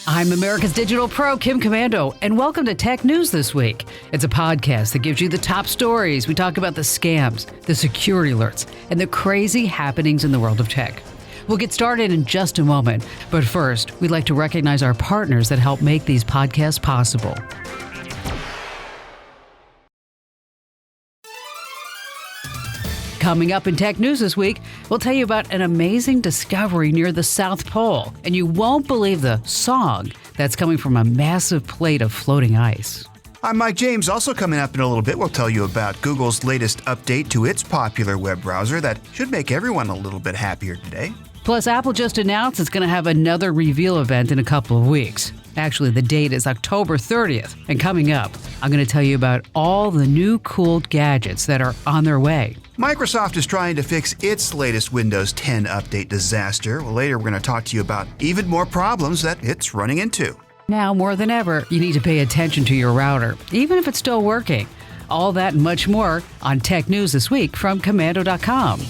I'm America's Digital Pro, Kim Komando, and welcome to Tech News This Week. It's a podcast that gives you the top stories. We talk about the scams, the security alerts, and the crazy happenings in the world of tech. We'll get started in just a moment, but first, we'd like to recognize our partners that help make these podcasts possible. Coming up in Tech News this week, we'll tell you about an amazing discovery near the South Pole, and you won't believe the song that's coming from a massive plate of floating ice. I'm Mike James. Also coming up in a little bit, we'll tell you about Google's latest update to its popular web browser that should make everyone a little bit happier today. Plus, Apple just announced it's going to have another reveal event in a couple of weeks. Actually, the date is October 30th. And coming up, I'm going to tell you about all the new cool gadgets that are on their way. Microsoft is trying to fix its latest Windows 10 update disaster. Well, later, we're going to talk to you about even more problems that it's running into. Now, more than ever, you need to pay attention to your router, even if it's still working. All that and much more on Tech News This Week from Komando.com.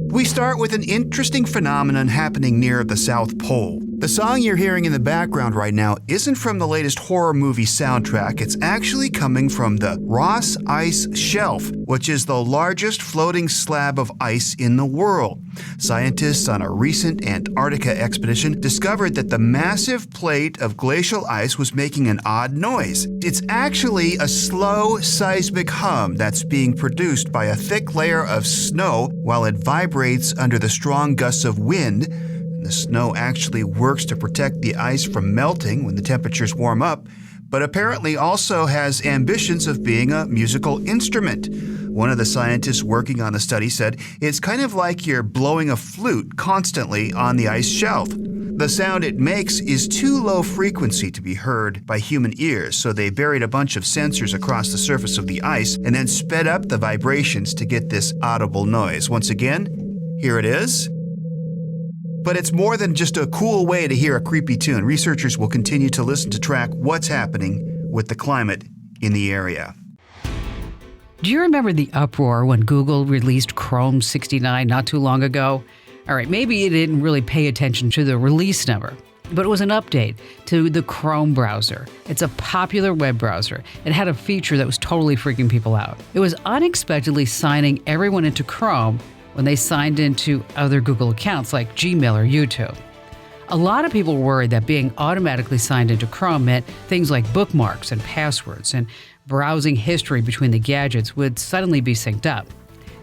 We start with an interesting phenomenon happening near the South Pole. The song you're hearing in the background right now isn't from the latest horror movie soundtrack. It's actually coming from the Ross Ice Shelf, which is the largest floating slab of ice in the world. Scientists on a recent Antarctica expedition discovered that the massive plate of glacial ice was making an odd noise. It's actually a slow seismic hum that's being produced by a thick layer of snow while it vibrates under the strong gusts of wind. The snow actually works to protect the ice from melting when the temperatures warm up, but apparently also has ambitions of being a musical instrument. One of the scientists working on the study said, "It's kind of like you're blowing a flute constantly on the ice shelf." The sound it makes is too low frequency to be heard by human ears, so they buried a bunch of sensors across the surface of the ice and then sped up the vibrations to get this audible noise. Once again, here it is. But it's more than just a cool way to hear a creepy tune. Researchers will continue to listen to track what's happening with the climate in the area. Do you remember the uproar when Google released Chrome 69 not too long ago? All right, maybe you didn't really pay attention to the release number, but it was an update to the Chrome browser. It's a popular web browser. It had a feature that was totally freaking people out. It was unexpectedly signing everyone into Chrome when they signed into other Google accounts like Gmail or YouTube. A lot of people worried that being automatically signed into Chrome meant things like bookmarks and passwords and browsing history between the gadgets would suddenly be synced up.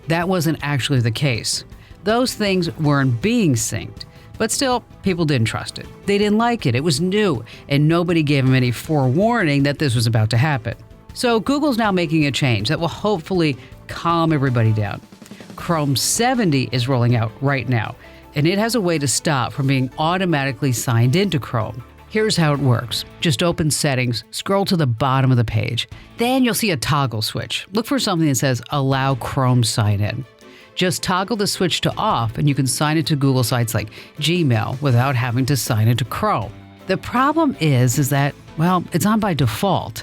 That wasn't actually the case. Those things weren't being synced, but still, people didn't trust it. They didn't like it. It was new, and nobody gave them any forewarning that this was about to happen. So Google's now making a change that will hopefully calm everybody down. Chrome 70 is rolling out right now, and it has a way to stop from being automatically signed into Chrome. Here's how it works. Just open Settings, scroll to the bottom of the page. Then you'll see a toggle switch. Look for something that says Allow Chrome Sign In. Just toggle the switch to off, and you can sign into Google sites like Gmail without having to sign into Chrome. The problem is that, well, it's on by default,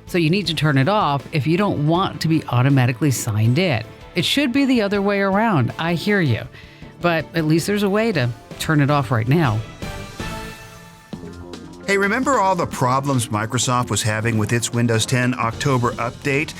so you need to turn it off if you don't want to be automatically signed in. It should be the other way around, I hear you. But at least there's a way to turn it off right now. Hey, remember all the problems Microsoft was having with its Windows 10 October update?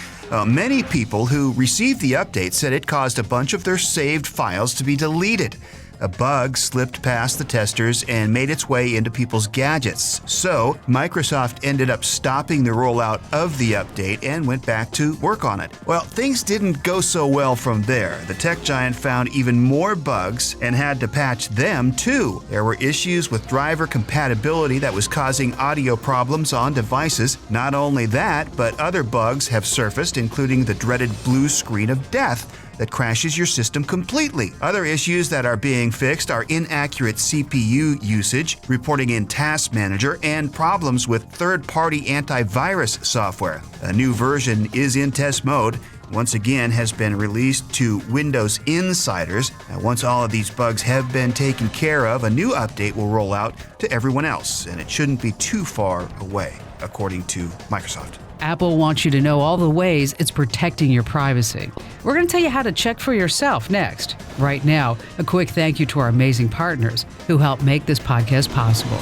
Many people who received the update said it caused a bunch of their saved files to be deleted. A bug slipped past the testers and made its way into people's gadgets. So, Microsoft ended up stopping the rollout of the update and went back to work on it. Well, things didn't go so well from there. The tech giant found even more bugs and had to patch them too. There were issues with driver compatibility that was causing audio problems on devices. Not only that, but other bugs have surfaced, including the dreaded blue screen of death that crashes your system completely. Other issues that are being fixed are inaccurate CPU usage, reporting in Task Manager, and problems with third-party antivirus software. A new version is in test mode. Once again has been released to Windows insiders. Now, once all of these bugs have been taken care of, a new update will roll out to everyone else, and it shouldn't be too far away, according to Microsoft. Apple wants you to know all the ways it's protecting your privacy. We're going to tell you how to check for yourself next. Right now, a quick thank you to our amazing partners who help make this podcast possible.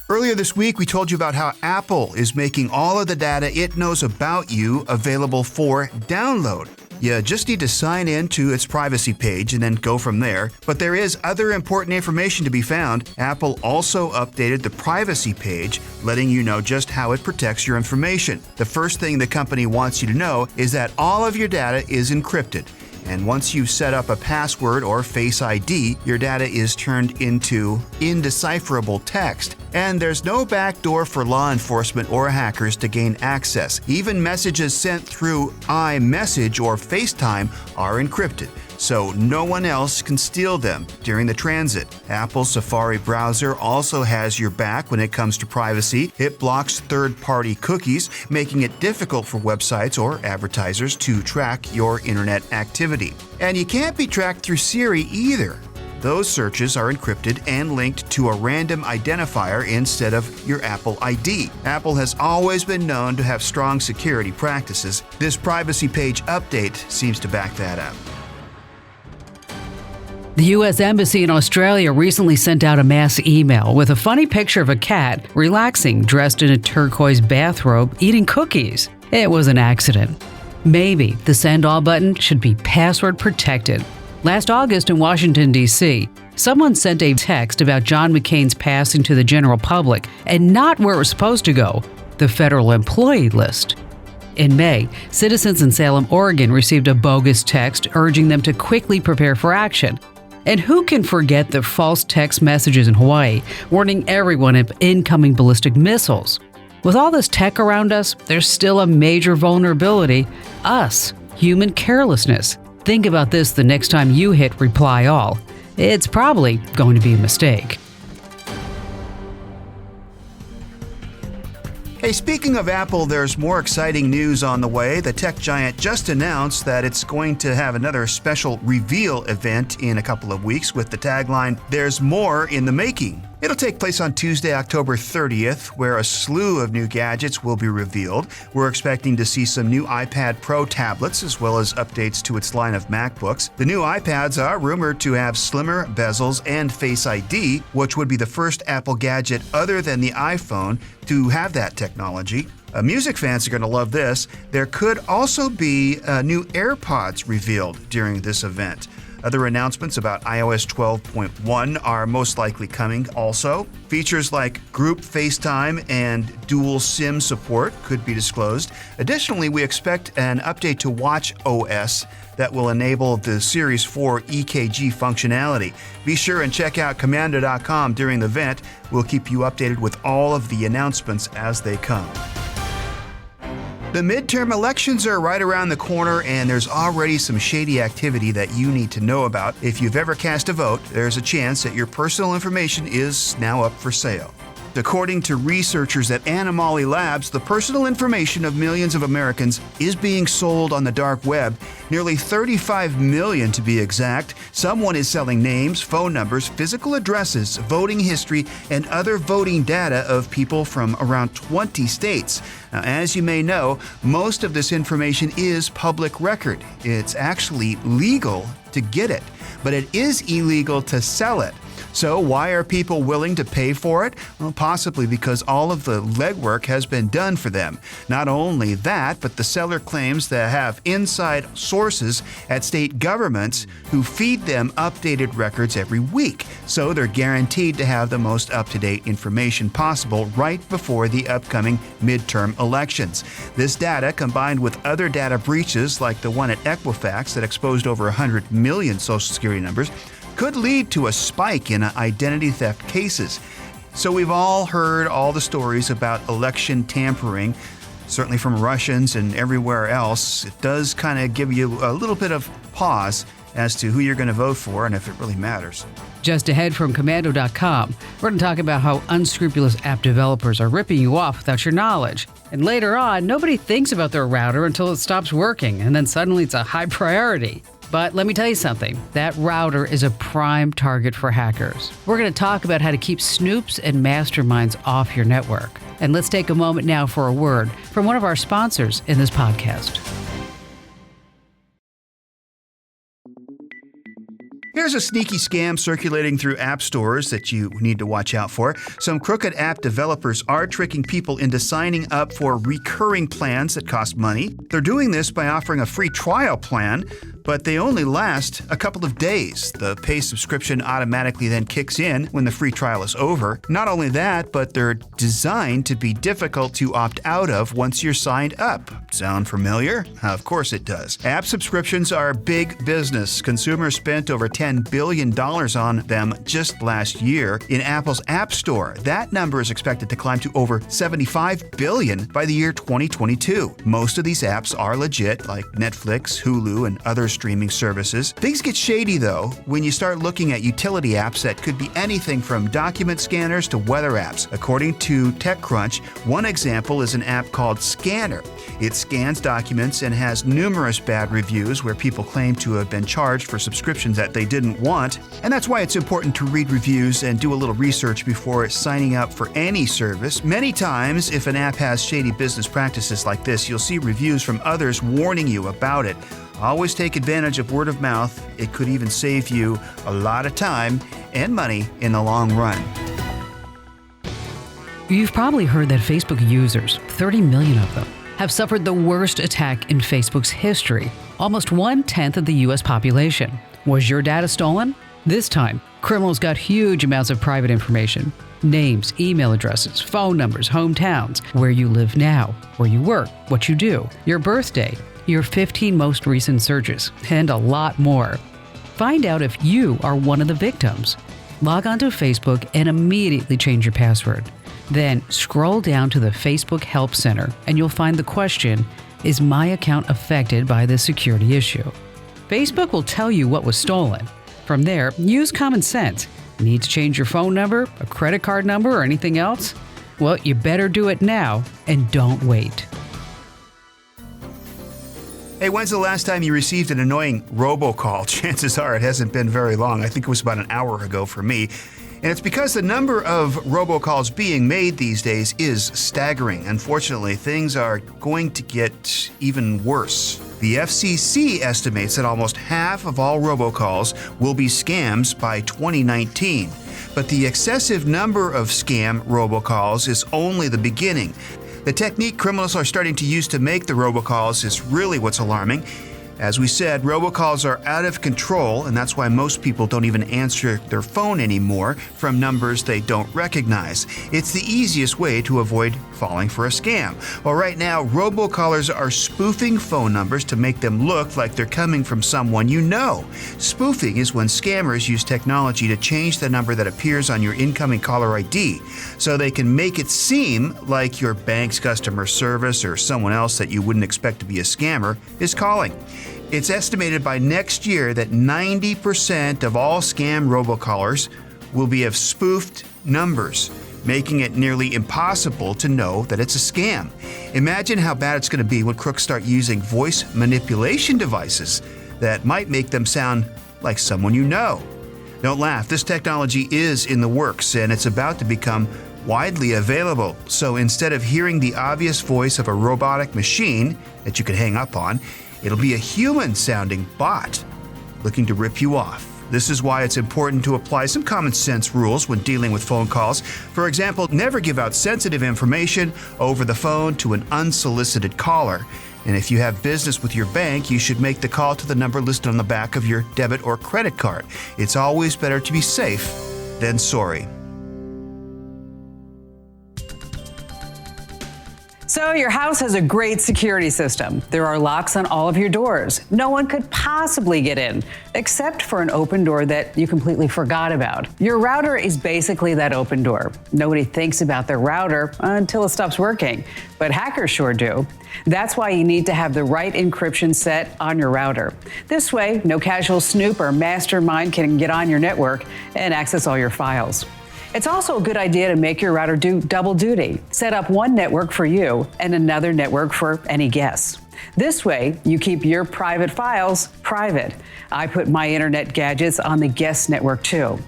Earlier this week, we told you about how Apple is making all of the data it knows about you available for download. You just need to sign in to its privacy page and then go from there. But there is other important information to be found. Apple also updated the privacy page, letting you know just how it protects your information. The first thing the company wants you to know is that all of your data is encrypted. And once you set up a password or Face ID, your data is turned into indecipherable text. And there's no backdoor for law enforcement or hackers to gain access. Even messages sent through iMessage or FaceTime are encrypted, so no one else can steal them during the transit. Apple's Safari browser also has your back when it comes to privacy. It blocks third-party cookies, making it difficult for websites or advertisers to track your internet activity. And you can't be tracked through Siri either. Those searches are encrypted and linked to a random identifier instead of your Apple ID. Apple has always been known to have strong security practices. This privacy page update seems to back that up. The U.S. Embassy in Australia recently sent out a mass email with a funny picture of a cat relaxing, dressed in a turquoise bathrobe, eating cookies. It was an accident. Maybe the send all button should be password protected. Last August in Washington, D.C., someone sent a text about John McCain's passing to the general public and not where it was supposed to go, the federal employee list. In May, citizens in Salem, Oregon received a bogus text urging them to quickly prepare for action. And who can forget the false text messages in Hawaii warning everyone of incoming ballistic missiles? With all this tech around us, there's still a major vulnerability: us, human carelessness. Think about this the next time you hit reply all. It's probably going to be a mistake. Hey, speaking of Apple, there's more exciting news on the way. The tech giant just announced that it's going to have another special reveal event in a couple of weeks with the tagline, "There's more in the making." It'll take place on Tuesday, October 30th, where a slew of new gadgets will be revealed. We're expecting to see some new iPad Pro tablets as well as updates to its line of MacBooks. The new iPads are rumored to have slimmer bezels and Face ID, which would be the first Apple gadget other than the iPhone to have that technology. Music fans are going to love this. There could also be new AirPods revealed during this event. Other announcements about iOS 12.1 are most likely coming also. Features like group FaceTime and dual SIM support could be disclosed. Additionally, we expect an update to Watch OS that will enable the Series 4 EKG functionality. Be sure and check out Komando.com during the event. We'll keep you updated with all of the announcements as they come. The midterm elections are right around the corner, and there's already some shady activity that you need to know about. If you've ever cast a vote, there's a chance that your personal information is now up for sale. According to researchers at Animali Labs, the personal information of millions of Americans is being sold on the dark web, nearly 35 million to be exact. Someone is selling names, phone numbers, physical addresses, voting history, and other voting data of people from around 20 states. Now, as you may know, most of this information is public record. It's actually legal to get it, but it is illegal to sell it. So why are people willing to pay for it? Well, possibly because all of the legwork has been done for them. Not only that, but the seller claims to have inside sources at state governments who feed them updated records every week. So they're guaranteed to have the most up-to-date information possible right before the upcoming midterm elections. This data, combined with other data breaches like the one at Equifax that exposed over 100 million Social Security numbers, could lead to a spike in identity theft cases. So we've all heard all the stories about election tampering, certainly from Russians and everywhere else. It does kind of give you a little bit of pause as to who you're going to vote for and if it really matters. Just ahead from Komando.com, we're going to talk about how unscrupulous app developers are ripping you off without your knowledge. And later on, nobody thinks about their router until it stops working, and then suddenly it's a high priority. But let me tell you something, that router is a prime target for hackers. We're going to talk about how to keep snoops and masterminds off your network. And let's take a moment now for a word from one of our sponsors in this podcast. Here's a sneaky scam circulating through app stores that you need to watch out for. Some crooked app developers are tricking people into signing up for recurring plans that cost money. They're doing this by offering a free trial plan, but they only last a couple of days. The pay subscription automatically then kicks in when the free trial is over. Not only that, but they're designed to be difficult to opt out of once you're signed up. Sound familiar? Of course it does. App subscriptions are big business. Consumers spent over $10 billion on them just last year in Apple's App Store. That number is expected to climb to over $75 billion by the year 2022. Most of these apps are legit, like Netflix, Hulu, and other streaming services. Things get shady, though, when you start looking at utility apps that could be anything from document scanners to weather apps. According to TechCrunch, one example is an app called Scanner. It scans documents and has numerous bad reviews where people claim to have been charged for subscriptions that they didn't want. And that's why it's important to read reviews and do a little research before signing up for any service. Many times, if an app has shady business practices like this, you'll see reviews from others warning you about it. Always take advantage of word of mouth. It could even save you a lot of time and money in the long run. You've probably heard that Facebook users, 30 million of them, have suffered the worst attack in Facebook's history, almost 1/10 of the U.S. population. Was your data stolen? This time, criminals got huge amounts of private information. Names, email addresses, phone numbers, hometowns, where you live now, where you work, what you do, your birthday, your 15 most recent searches, and a lot more. Find out if you are one of the victims. Log onto Facebook and immediately change your password. Then scroll down to the Facebook Help Center and you'll find the question, is my account affected by this security issue? Facebook will tell you what was stolen. From there, use common sense. Need to change your phone number, a credit card number, or anything else? Well, you better do it now and don't wait. Hey, when's the last time you received an annoying robocall? Chances are it hasn't been very long. I think it was about an hour ago for me. And it's because the number of robocalls being made these days is staggering. Unfortunately, things are going to get even worse. The FCC estimates that almost half of all robocalls will be scams by 2019. But the excessive number of scam robocalls is only the beginning. The technique criminals are starting to use to make the robocalls is really what's alarming. As we said, robocalls are out of control, and that's why most people don't even answer their phone anymore from numbers they don't recognize. It's the easiest way to avoid falling for a scam. Well, right now, robocallers are spoofing phone numbers to make them look like they're coming from someone you know. Spoofing is when scammers use technology to change the number that appears on your incoming caller ID, so they can make it seem like your bank's customer service or someone else that you wouldn't expect to be a scammer is calling. It's estimated by next year that 90% of all scam robocallers will be of spoofed numbers, making it nearly impossible to know that it's a scam. Imagine how bad it's going to be when crooks start using voice manipulation devices that might make them sound like someone you know. Don't laugh, this technology is in the works and it's about to become widely available. So instead of hearing the obvious voice of a robotic machine that you can hang up on, it'll be a human-sounding bot looking to rip you off. This is why it's important to apply some common sense rules when dealing with phone calls. For example, never give out sensitive information over the phone to an unsolicited caller. And if you have business with your bank, you should make the call to the number listed on the back of your debit or credit card. It's always better to be safe than sorry. So your house has a great security system. There are locks on all of your doors. No one could possibly get in, except for an open door that you completely forgot about. Your router is basically that open door. Nobody thinks about their router until it stops working, but hackers sure do. That's why you need to have the right encryption set on your router. This way, no casual snoop or mastermind can get on your network and access all your files. It's also a good idea to make your router do double duty. Set up one network for you and another network for any guests. This way, you keep your private files private. I put my internet gadgets on the guest network too.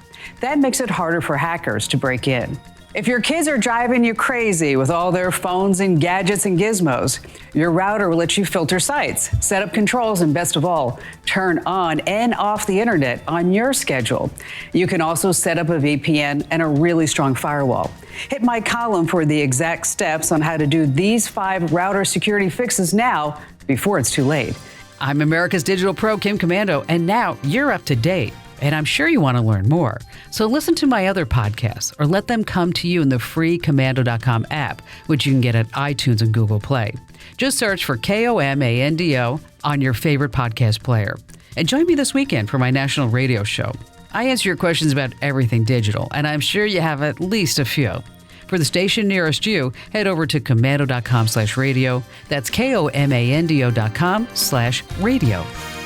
That makes it harder for hackers to break in. If your kids are driving you crazy with all their phones and gadgets and gizmos, your router will let you filter sites, set up controls, and best of all, turn on and off the internet on your schedule. You can also set up a VPN and a really strong firewall. Hit my column for the exact steps on how to do these 5 router security fixes now before it's too late. I'm America's Digital Pro, Kim Komando, and now you're up to date. And I'm sure you want to learn more. So listen to my other podcasts or let them come to you in the free Komando.com app, which you can get at iTunes and Google Play. Just search for Komando on your favorite podcast player. And join me this weekend for my national radio show. I answer your questions about everything digital, and I'm sure you have at least a few. For the station nearest you, head over to Komando.com/radio. That's Komando.com/radio.